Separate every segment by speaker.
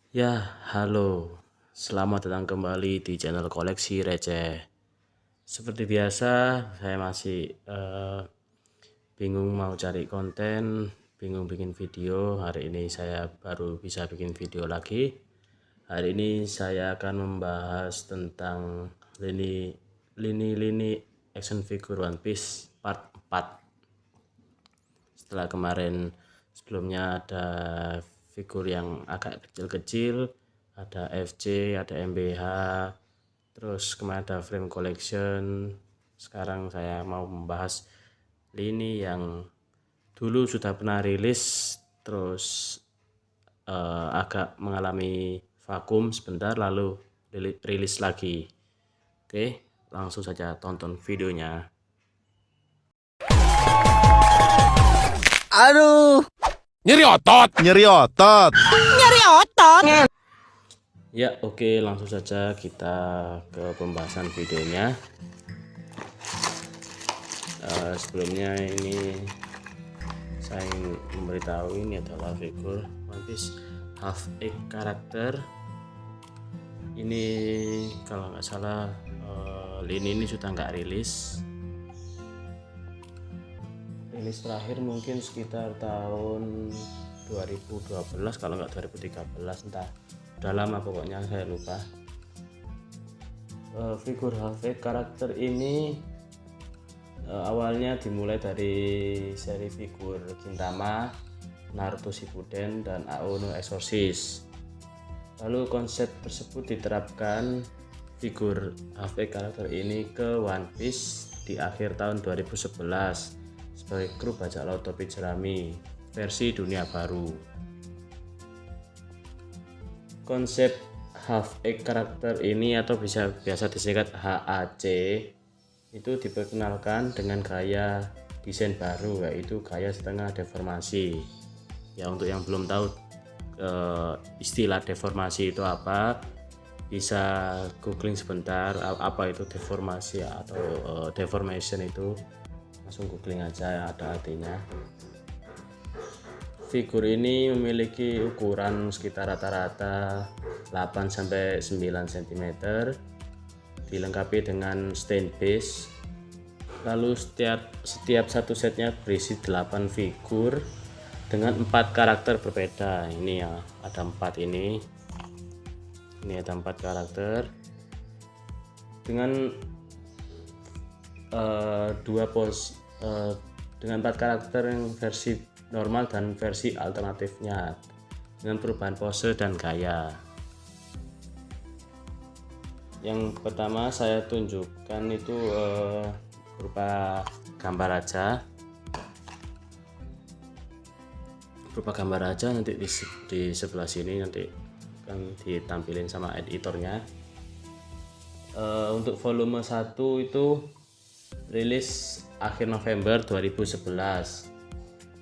Speaker 1: Ya, halo. Selamat datang kembali di channel Koleksi Receh. Seperti biasa, saya masih bingung mau cari konten, bingung bikin video. Hari ini saya baru bisa bikin video lagi. Hari ini saya akan membahas tentang lini action figure One Piece part 4. Setelah kemarin sebelumnya ada figur yang agak kecil-kecil, ada FC, ada MBH, terus kemarin ada frame collection. Sekarang saya mau membahas lini yang dulu sudah pernah rilis, terus agak mengalami vakum sebentar lalu rilis lagi. Oke, langsung saja tonton videonya.
Speaker 2: Aduh,
Speaker 3: Nyeri otot.
Speaker 2: nyeri otot.
Speaker 4: Nyeri otot.
Speaker 1: Ya, oke, langsung saja kita ke pembahasan videonya. Sebelumnya ini saya ingin memberitahu ini adalah figur One Piece half egg karakter. Ini kalau nggak salah lini ini sudah nggak rilis. Rilis terakhir mungkin sekitar tahun 2012 kalau nggak 2013, entah udah lama pokoknya, saya lupa. Figur half egg karakter ini awalnya dimulai dari seri figur Gintama, Naruto Shippuden, dan Aono Exorcist. Lalu konsep tersebut diterapkan figur half egg karakter ini ke One Piece di akhir tahun 2011 sebagai kru bajak laut topi jerami versi dunia baru. Konsep half egg karakter ini atau biasa disingkat HAC itu diperkenalkan dengan gaya desain baru, yaitu gaya setengah deformasi. Ya, untuk yang belum tahu istilah deformasi itu apa, bisa googling sebentar apa itu deformasi atau deformation itu, langsung googling aja, ada artinya. Figur ini memiliki ukuran sekitar rata-rata 8-9 cm, dilengkapi dengan stain base. Lalu setiap satu setnya berisi 8 figur dengan 4 karakter berbeda. Ini ya, ada 4 ini ada 4 karakter dengan dengan 4 karakter yang versi normal dan versi alternatifnya dengan perubahan pose dan gaya. Yang pertama saya tunjukkan itu berupa gambar aja, nanti di sebelah sini nanti kan ditampilin sama editornya. Untuk volume 1 itu rilis akhir November 2011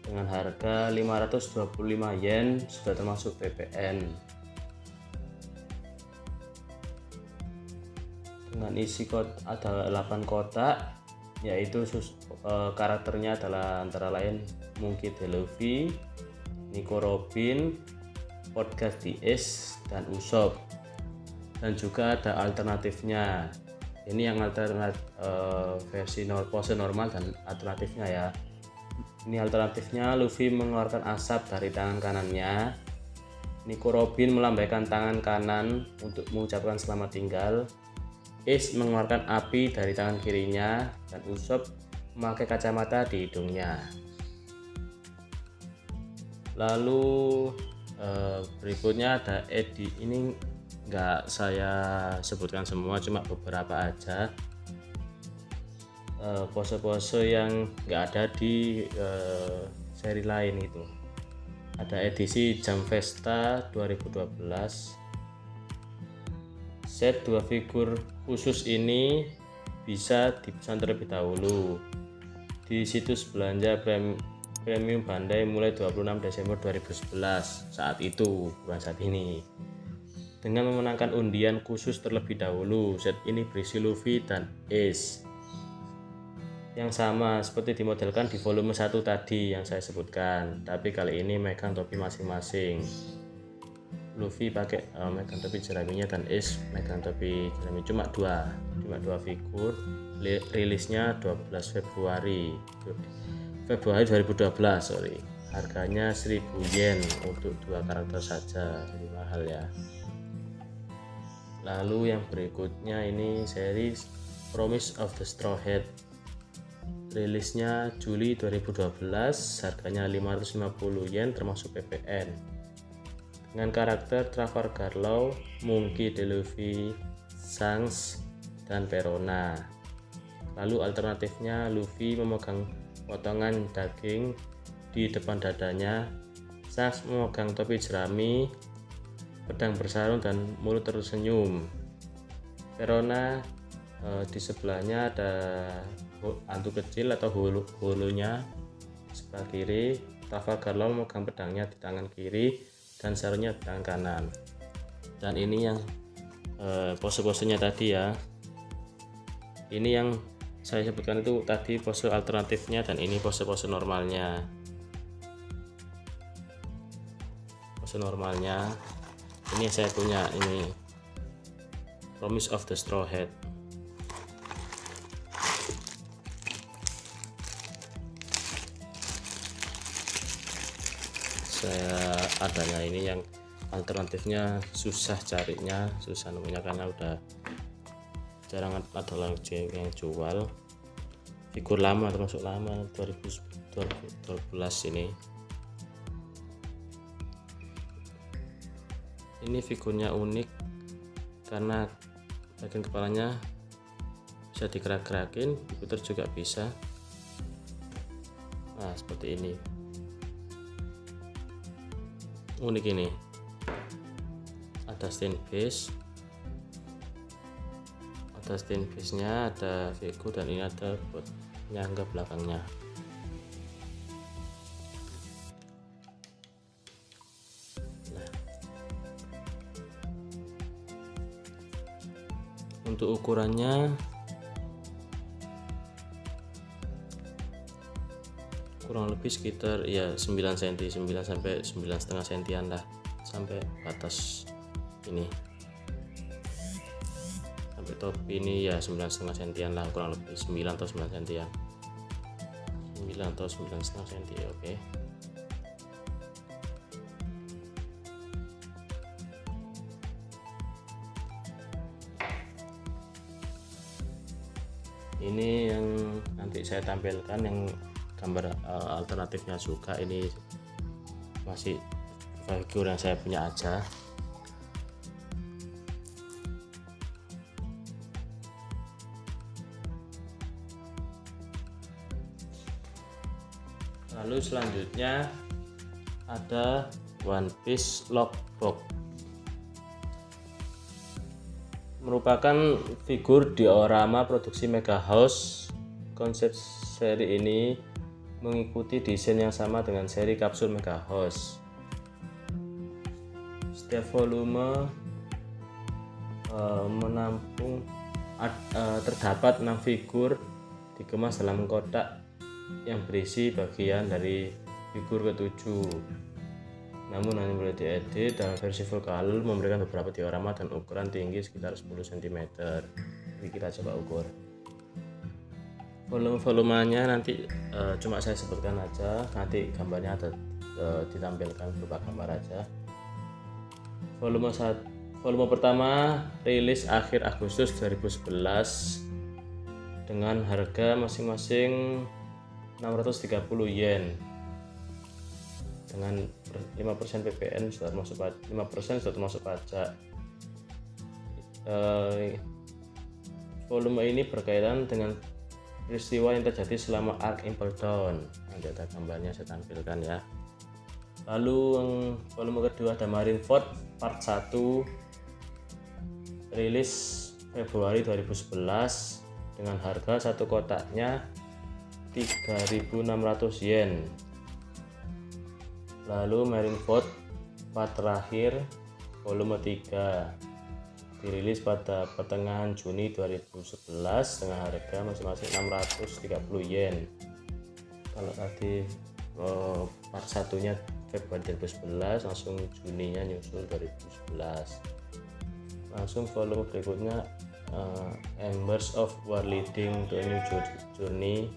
Speaker 1: dengan harga 525 yen, sudah termasuk PPN. Dengan isi ada 8 kotak, yaitu karakternya adalah antara lain Monkey D. Luffy, Nico Robin, Podcast DS, dan Usopp. Dan juga ada alternatifnya. Ini yang alternatif versi pose normal dan alternatifnya ya. Ini alternatifnya, Luffy mengeluarkan asap dari tangan kanannya, Nico Robin melambaikan tangan kanan untuk mengucapkan selamat tinggal, Ace mengeluarkan api dari tangan kirinya, dan Usopp memakai kacamata di hidungnya. Lalu berikutnya ada edit. Ini nggak saya sebutkan semua, cuma beberapa aja pose-pose yang nggak ada di seri lain. Itu ada edisi Jam Festa 2012. Set 2 figur khusus ini bisa dipesan terlebih dahulu di situs belanja premium Bandai mulai 26 Desember 2011 saat itu, bukan saat ini, dengan memenangkan undian khusus terlebih dahulu. Set ini berisi Luffy dan Ace yang sama seperti dimodelkan di volume 1 tadi yang saya sebutkan, tapi kali ini megang topi masing-masing. Luffy pakai megang topi jeraminya dan Ace megang topi jerami, cuma dua figur. Rilisnya 12 Februari 2012, sorry. Harganya 1000 yen untuk 2 karakter saja, jadi mahal ya. Lalu yang berikutnya ini seri Promise of the Straw Hat. Rilisnya Juli 2012, harganya 550 yen termasuk PPN. Dengan karakter Trafalgar Law, Monkey D. Luffy, Shanks, dan Perona. Lalu alternatifnya Luffy memegang potongan daging di depan dadanya, Shanks memegang topi jerami, pedang bersarung, dan mulut tersenyum. Perona di sebelahnya ada hantu kecil atau hulunya sebelah kiri. Trafalgar Law memegang pedangnya di tangan kiri dan sarungnya di tangan kanan. Dan ini yang pose-posenya tadi ya. Ini yang saya sebutkan itu tadi pose alternatifnya, dan ini pose-pose normalnya. Pose normalnya ini saya punya, ini Promise of the Straw Hat. Saya adanya ini yang alternatifnya susah carinya, susah nemunya karena udah jarang ada lagi yang jual. Figur lama, termasuk lama, 2012 ini. Ini figurnya unik karena bagian kepalanya bisa digerak-gerakin, diputar juga bisa. Nah, seperti ini. Unik ini. Ada stand base. Ada stand base-nya, ada figur, dan ini ada buat penyangga belakangnya. Untuk ukurannya kurang lebih sekitar ya 9 cm, 9 sampai 9,5 cm lah, sampai batas ini, sampai topi ini ya 9,5 cm lah, kurang lebih 9 atau 9 cm, 9 atau 9,5 cm. Oke. Ini yang nanti saya tampilkan yang gambar alternatifnya juga. Ini masih figur yang saya punya aja. Lalu selanjutnya ada One Piece Lockbox, merupakan figur diorama produksi Mega House. Konsep seri ini mengikuti desain yang sama dengan seri kapsul Mega House. Setiap volume menampung terdapat 6 figur dikemas dalam kotak yang berisi bagian dari figur ke-7. Namun hanya boleh diedit. Dalam versi full color memberikan beberapa diorama dan ukuran tinggi sekitar 10 cm. Jadi kita coba ukur. Volumenya nanti cuma saya sebutkan aja, nanti gambarnya ada ditampilkan berupa gambar aja. Volume pertama rilis akhir Agustus 2011 dengan harga masing-masing 630 yen. Dengan 5% PPN sudah termasuk 5% sudah termasuk pajak. Volume ini berkaitan dengan peristiwa yang terjadi selama Arc Impel Down. Nanti ada gambarnya saya tampilkan ya. Lalu volume kedua ada Marineford Part 1, rilis Februari 2011 dengan harga satu kotaknya 3.600 yen. Lalu Marineford part terakhir volume 3 dirilis pada pertengahan Juni 2011 dengan harga masing-masing 630 yen. Kalau tadi part satunya Februari 2011, langsung Juninya nyusul 2011. Langsung volume berikutnya Embers of War Leading to a New Journey.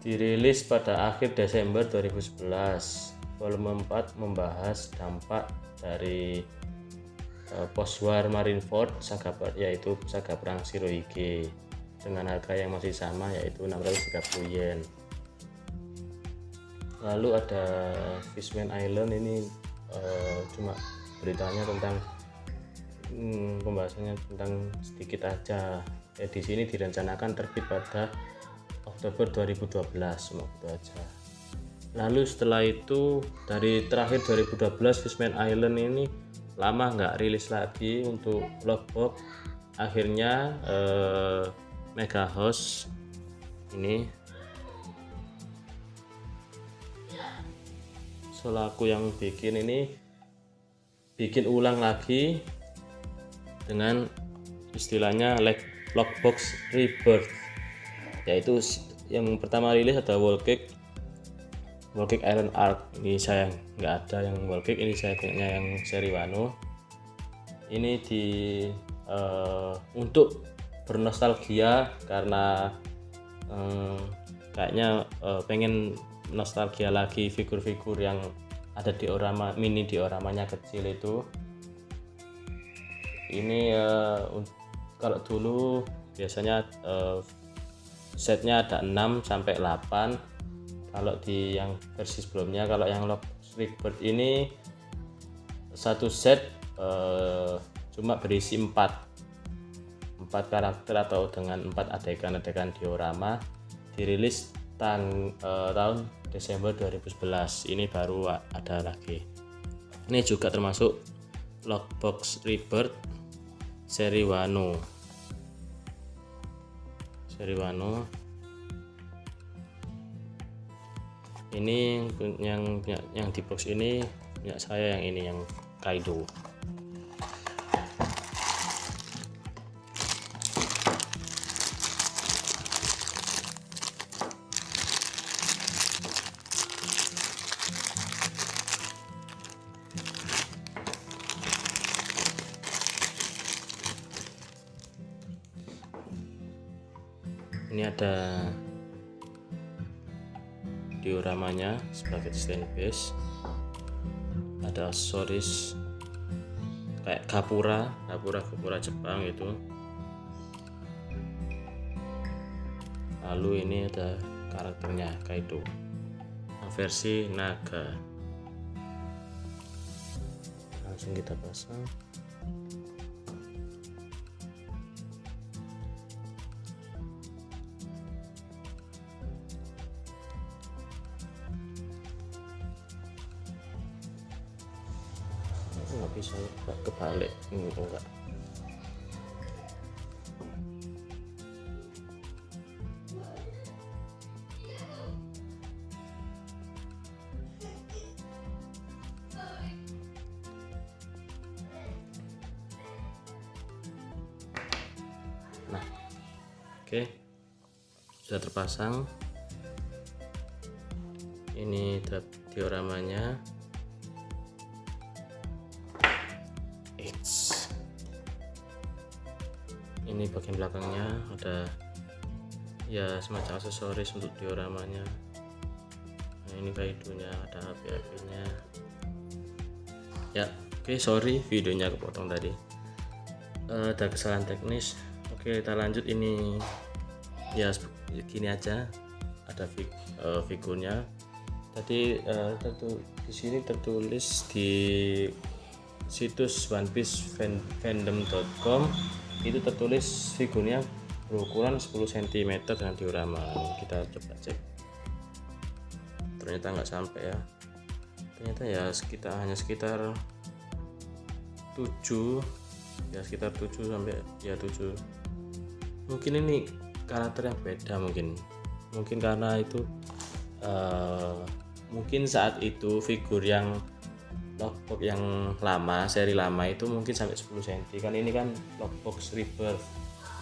Speaker 1: Dirilis pada akhir Desember 2011. Volume 4 membahas dampak dari post-war Marineford saga, yaitu saga perang Shirohige, dengan harga yang masih sama yaitu 630 yen. Lalu ada Fishman Island, ini cuma beritanya tentang pembahasannya tentang sedikit aja. Edisi ini direncanakan terbit pada Oktober 2012, cuma itu aja. Lalu setelah itu dari terakhir 2012 Fishman Island ini lama nggak rilis lagi untuk logbook. Akhirnya Mega House ini selaku yang bikin ulang lagi dengan istilahnya Logbox Rebirth, yaitu yang pertama rilis ada Wall Cake Island Arc. Ini saya nggak ada yang Wall Cake, ini saya punya yang seri Wano. Ini untuk bernostalgia karena kayaknya pengen nostalgia lagi figur-figur yang ada mini dioramanya kecil itu. Ini kalau dulu biasanya setnya ada 6 sampai 8. Kalau di yang versi sebelumnya, kalau yang Logbox Rebirth ini satu set cuma berisi 4 karakter atau dengan 4 adegan-adegan diorama. Dirilis tahun Desember 2011. Ini baru ada lagi. Ini juga termasuk Logbox Rebirth seri Wano. Ini yang di box ini punya saya, yang ini yang Kaido. Ini ada dioramanya sebagai stand base, ada aksesoris kayak Gapura Jepang itu. Lalu ini ada karakternya Kaido versi naga. Langsung kita pasang. Nggak bisa kebalik, enggak. Nah, oke, sudah terpasang. Ini dioramanya. Ini bagian belakangnya ada ya semacam aksesoris untuk dioramanya. Nah, ini Kaidonya, ada api-apinya. Ya, oke, sorry videonya kepotong tadi. Ada kesalahan teknis. Oke, kita lanjut. Ini ya gini aja. Ada figurnya. Tadi di sini tertulis di situs onepiecefandom.com itu tertulis figurnya berukuran 10 cm dengan diorama. Kita coba cek, ternyata nggak sampai ya, ternyata ya hanya sekitar 7 sampai ya 7. Mungkin ini karakter yang beda, mungkin karena itu mungkin saat itu figur yang logbook yang lama, seri lama itu mungkin sampai 10 cm kan. Ini kan Logbox Rebirth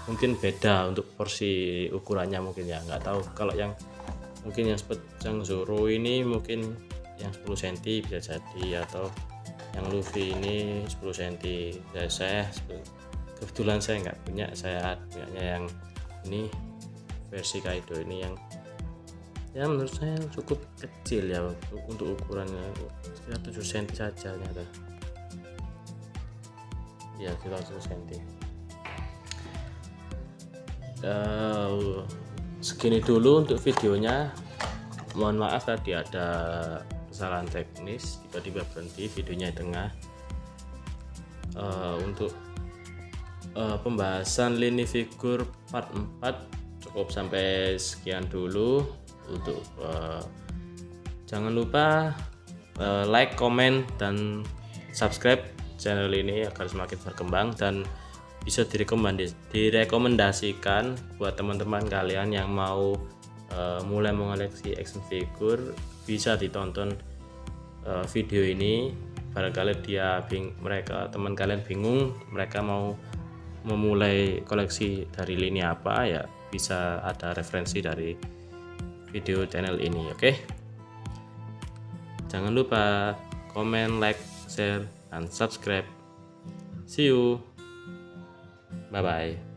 Speaker 1: mungkin beda untuk porsi ukurannya, mungkin ya nggak tahu. Kalau yang mungkin yang Pejang Zoro ini mungkin yang 10 cm bisa jadi, atau yang Luffy ini 10 cm. Saya kebetulan saya nggak punya, saya punyanya yang ini versi Kaido ini yang ya menurut saya cukup kecil ya untuk ukurannya, sekitar 7 cm saja ternyata ya, sekitar 7 cm. Segini dulu untuk videonya, mohon maaf tadi ada kesalahan teknis, tiba-tiba berhenti videonya di tengah. Untuk pembahasan lini figur part 4 cukup sampai sekian dulu. Untuk jangan lupa like, comment, dan subscribe channel ini agar semakin berkembang dan bisa direkomendasikan buat teman-teman kalian yang mau mulai mengoleksi action figure. Bisa ditonton video ini, barangkali teman kalian bingung mereka mau memulai koleksi dari lini apa, ya bisa ada referensi dari video channel ini. Oke, jangan lupa komen, like, share, dan subscribe. See you, bye bye.